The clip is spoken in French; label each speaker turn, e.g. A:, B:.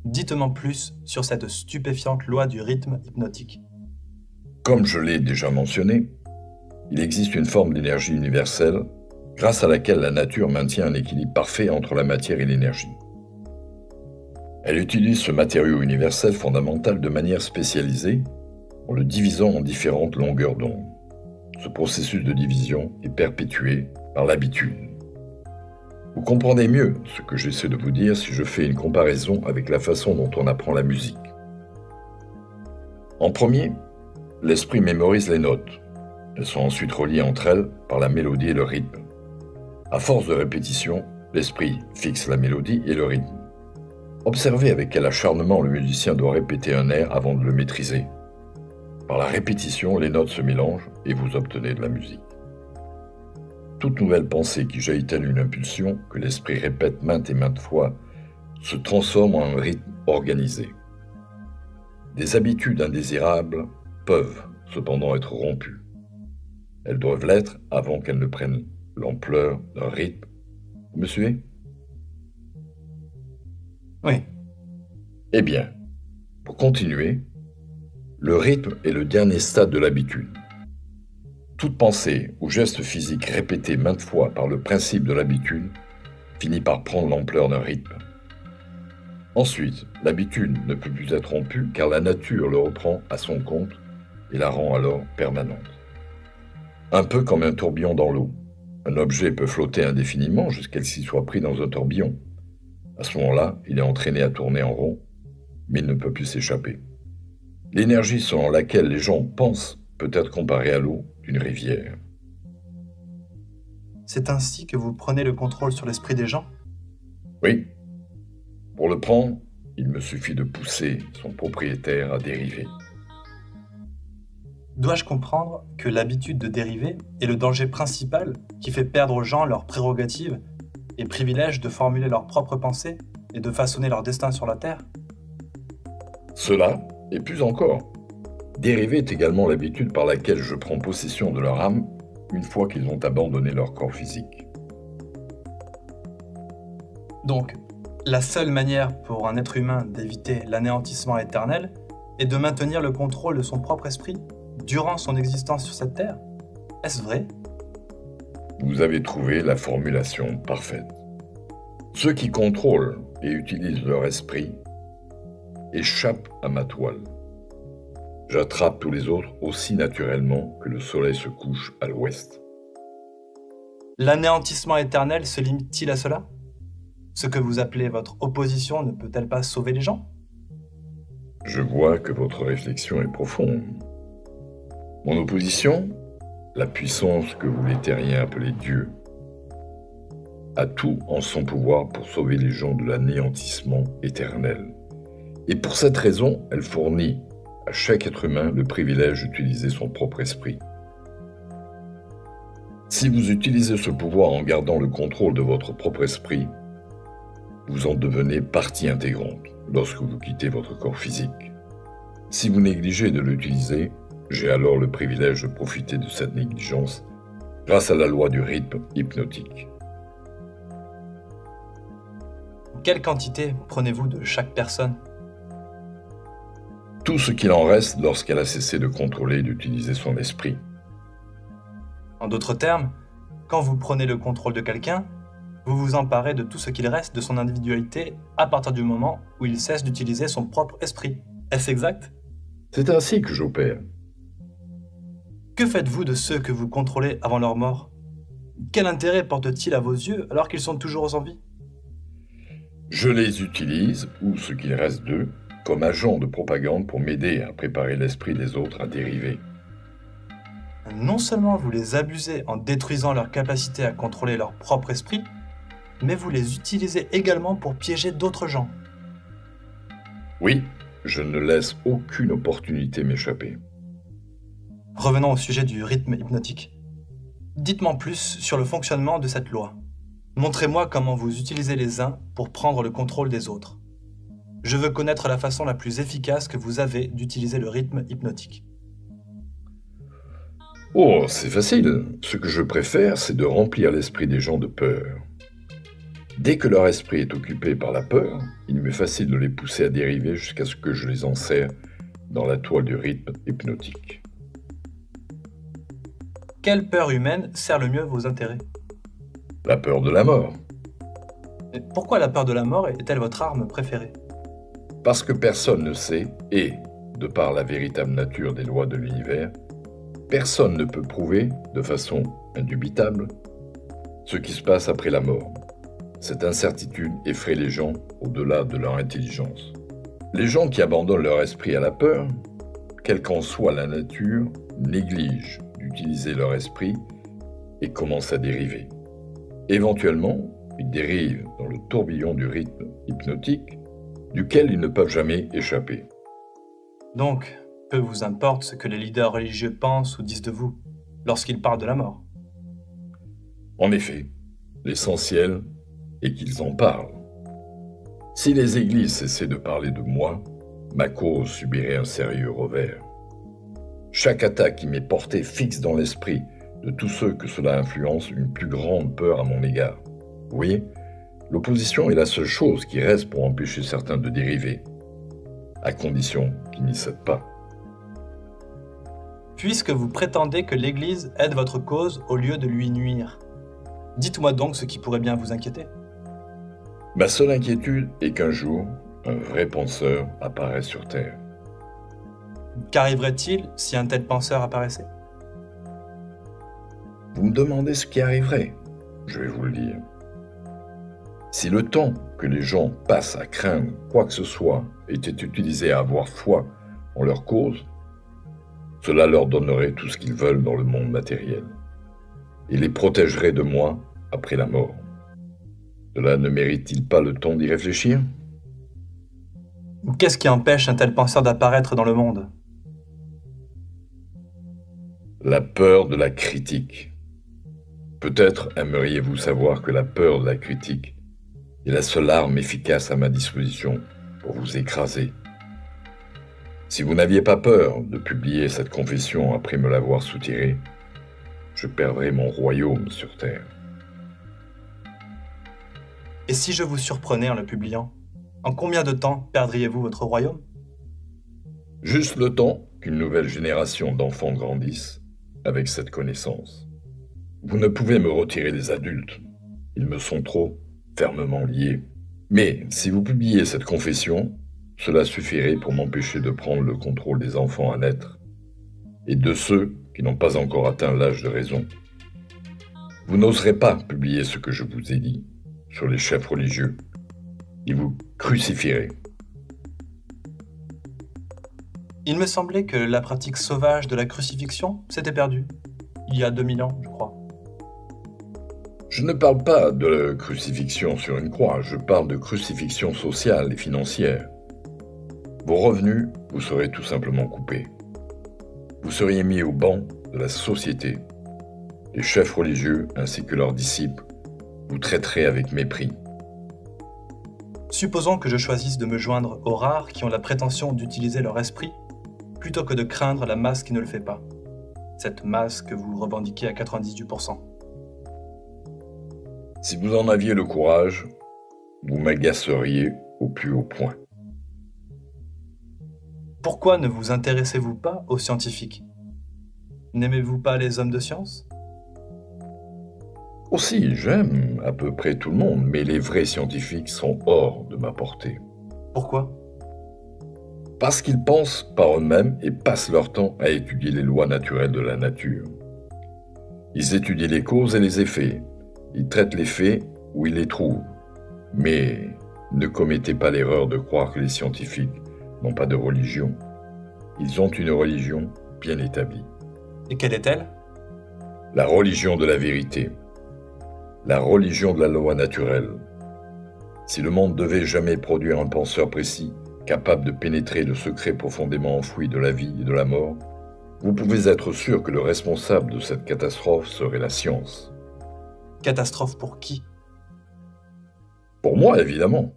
A: Dites-moi plus sur cette stupéfiante loi du rythme hypnotique.
B: Comme je l'ai déjà mentionné, il existe une forme d'énergie universelle grâce à laquelle la nature maintient un équilibre parfait entre la matière et l'énergie. Elle utilise ce matériau universel fondamental de manière spécialisée en le divisant en différentes longueurs d'onde. Ce processus de division est perpétué par l'habitude. Vous comprendrez mieux ce que j'essaie de vous dire si je fais une comparaison avec la façon dont on apprend la musique. En premier, l'esprit mémorise les notes. Elles sont ensuite reliées entre elles par la mélodie et le rythme. À force de répétition, l'esprit fixe la mélodie et le rythme. Observez avec quel acharnement le musicien doit répéter un air avant de le maîtriser. Par la répétition, les notes se mélangent et vous obtenez de la musique. Toute nouvelle pensée qui jaillit telle une impulsion que l'esprit répète maintes et maintes fois se transforme en un rythme organisé. Des habitudes indésirables peuvent cependant être rompues. Elles doivent l'être avant qu'elles ne prennent l'ampleur d'un rythme. Vous me suivez ?
A: Oui,
B: Eh bien, pour continuer, le rythme est le dernier stade de l'habitude. Toute pensée ou geste physique répété maintes fois par le principe de l'habitude finit par prendre l'ampleur d'un rythme. Ensuite, l'habitude ne peut plus être rompue car la nature le reprend à son compte et la rend alors permanente. Un peu comme un tourbillon dans l'eau. Un objet peut flotter indéfiniment jusqu'à ce qu'il soit pris dans un tourbillon. À ce moment-là, il est entraîné à tourner en rond, mais il ne peut plus s'échapper. L'énergie selon laquelle les gens pensent peut être comparée à l'eau d'une rivière.
A: c'est ainsi que vous prenez le contrôle sur l'esprit des gens?
B: Oui, pour le prendre, il me suffit de pousser son propriétaire à dériver.
A: Dois-je comprendre que l'habitude de dériver est le danger principal qui fait perdre aux gens leurs prérogatives et privilèges de formuler leurs propres pensées et de façonner leur destin sur la Terre?
B: Cela, et plus encore, dériver est également l'habitude par laquelle je prends possession de leur âme une fois qu'ils ont abandonné leur corps physique.
A: Donc, la seule manière pour un être humain d'éviter l'anéantissement éternel est de maintenir le contrôle de son propre esprit durant son existence sur cette Terre? Est-ce vrai?
B: Vous avez trouvé la formulation parfaite. Ceux qui contrôlent et utilisent leur esprit échappent à ma toile. J'attrape tous les autres aussi naturellement que le soleil se couche à l'ouest.
A: L'anéantissement éternel se limite-t-il à cela? Ce que vous appelez votre opposition ne peut-elle pas sauver les gens?
B: Je vois que votre réflexion est profonde. Mon opposition, la puissance que vous les terriens appelez Dieu, a tout en son pouvoir pour sauver les gens de l'anéantissement éternel. Et pour cette raison, elle fournit à chaque être humain le privilège d'utiliser son propre esprit. Si vous utilisez ce pouvoir en gardant le contrôle de votre propre esprit, vous en devenez partie intégrante lorsque vous quittez votre corps physique. Si vous négligez de l'utiliser, j'ai alors le privilège de profiter de cette négligence grâce à la loi du rythme hypnotique.
A: Quelle quantité prenez-vous de chaque personne?
B: Tout ce qu'il en reste lorsqu'elle a cessé de contrôler et d'utiliser son esprit.
A: En d'autres termes, quand vous prenez le contrôle de quelqu'un, vous vous emparez de tout ce qu'il reste de son individualité à partir du moment où il cesse d'utiliser son propre esprit. Est-ce exact?
B: C'est ainsi que j'opère.
A: Que faites-vous de ceux que vous contrôlez avant leur mort? Quel intérêt portent-ils à vos yeux alors qu'ils sont toujours en vie?
B: Je les utilise, ou ce qu'il reste d'eux, comme agents de propagande pour m'aider à préparer l'esprit des autres à dériver.
A: Non seulement vous les abusez en détruisant leur capacité à contrôler leur propre esprit, mais vous les utilisez également pour piéger d'autres gens.
B: Oui, je ne laisse aucune opportunité m'échapper.
A: Revenons au sujet du rythme hypnotique. Dites-moi plus sur le fonctionnement de cette loi. Montrez-moi comment vous utilisez les uns pour prendre le contrôle des autres. Je veux connaître la façon la plus efficace que vous avez d'utiliser le rythme hypnotique.
B: Oh, c'est facile. Ce que je préfère, c'est de remplir l'esprit des gens de peur. Dès que leur esprit est occupé par la peur, il m'est facile de les pousser à dériver jusqu'à ce que je les enserre dans la toile du rythme hypnotique.
A: Quelle peur humaine sert le mieux vos intérêts?
B: La peur de la mort,
A: Et pourquoi la peur de la mort est-elle votre arme préférée?
B: parce que personne ne sait, et, de par la véritable nature des lois de l'univers, personne ne peut prouver, de façon indubitable, ce qui se passe après la mort. Cette incertitude effraie les gens au-delà de leur intelligence. Les gens qui abandonnent leur esprit à la peur, quelle qu'en soit la nature, négligent d'utiliser leur esprit et commencent à dériver. Éventuellement, ils dérivent dans le tourbillon du rythme hypnotique, duquel ils ne peuvent jamais échapper.
A: Donc, peu vous importe ce que les leaders religieux pensent ou disent de vous, lorsqu'ils parlent de la mort.
B: En effet, l'essentiel est qu'ils en parlent. Si les églises cessaient de parler de moi, ma cause subirait un sérieux revers. Chaque attaque qui m'est portée fixe dans l'esprit de tous ceux que cela influence une plus grande peur à mon égard. Vous voyez, l'opposition est la seule chose qui reste pour empêcher certains de dériver, à condition qu'ils n'y cèdent pas.
A: Puisque vous prétendez que l'Église aide votre cause au lieu de lui nuire, dites-moi donc ce qui pourrait bien vous inquiéter.
B: Ma seule inquiétude est qu'un jour, un vrai penseur apparaisse sur Terre.
A: Qu'arriverait-il si un tel penseur apparaissait?
B: Vous me demandez ce qui arriverait, je vais vous le dire. Si le temps que les gens passent à craindre quoi que ce soit était utilisé à avoir foi en leur cause, cela leur donnerait tout ce qu'ils veulent dans le monde matériel et les protégerait de moi après la mort. Cela ne mérite-t-il pas le temps d'y réfléchir?
A: Qu'est-ce qui empêche un tel penseur d'apparaître dans le monde?
B: La peur de la critique. Peut-être aimeriez-vous savoir que la peur de la critique est la seule arme efficace à ma disposition pour vous écraser. Si vous n'aviez pas peur de publier cette confession après me l'avoir soutirée, je perdrais mon royaume sur Terre.
A: Et si je vous surprenais en le publiant, en combien de temps perdriez-vous votre royaume?
B: Juste le temps qu'une nouvelle génération d'enfants grandisse avec cette connaissance. Vous ne pouvez me retirer les adultes. Ils me sont trop fermement liés. Mais si vous publiez cette confession, cela suffirait pour m'empêcher de prendre le contrôle des enfants à naître et de ceux qui n'ont pas encore atteint l'âge de raison. Vous n'oserez pas publier ce que je vous ai dit sur les chefs religieux. Ils vous crucifieraient.
A: Il me semblait que la pratique sauvage de la crucifixion s'était perdue, il y a 2000 ans, je crois.
B: Je ne parle pas de crucifixion sur une croix, je parle de crucifixion sociale et financière. Vos revenus vous seraient tout simplement coupés. Vous seriez mis au banc de la société. Les chefs religieux ainsi que leurs disciples vous traiteraient avec mépris.
A: Supposons que je choisisse de me joindre aux rares qui ont la prétention d'utiliser leur esprit, plutôt que de craindre la masse qui ne le fait pas. Cette masse que vous revendiquez à 98%.
B: Si vous en aviez le courage, vous m'agaceriez au plus haut point.
A: Pourquoi ne vous intéressez-vous pas aux scientifiques? N'aimez-vous pas les hommes de science?
B: Aussi, j'aime à peu près tout le monde, mais les vrais scientifiques sont hors de ma portée.
A: Pourquoi?
B: Parce qu'ils pensent par eux-mêmes et passent leur temps à étudier les lois naturelles de la nature. Ils étudient les causes et les effets. Ils traitent les faits où ils les trouvent. Mais ne commettez pas l'erreur de croire que les scientifiques n'ont pas de religion. Ils ont une religion bien établie.
A: Et quelle est-elle?
B: La religion de la vérité. La religion de la loi naturelle. Si le monde devait jamais produire un penseur précis, capable de pénétrer le secret profondément enfoui de la vie et de la mort, vous pouvez être sûr que le responsable de cette catastrophe serait la science.
A: Catastrophe pour qui?
B: Pour moi, évidemment.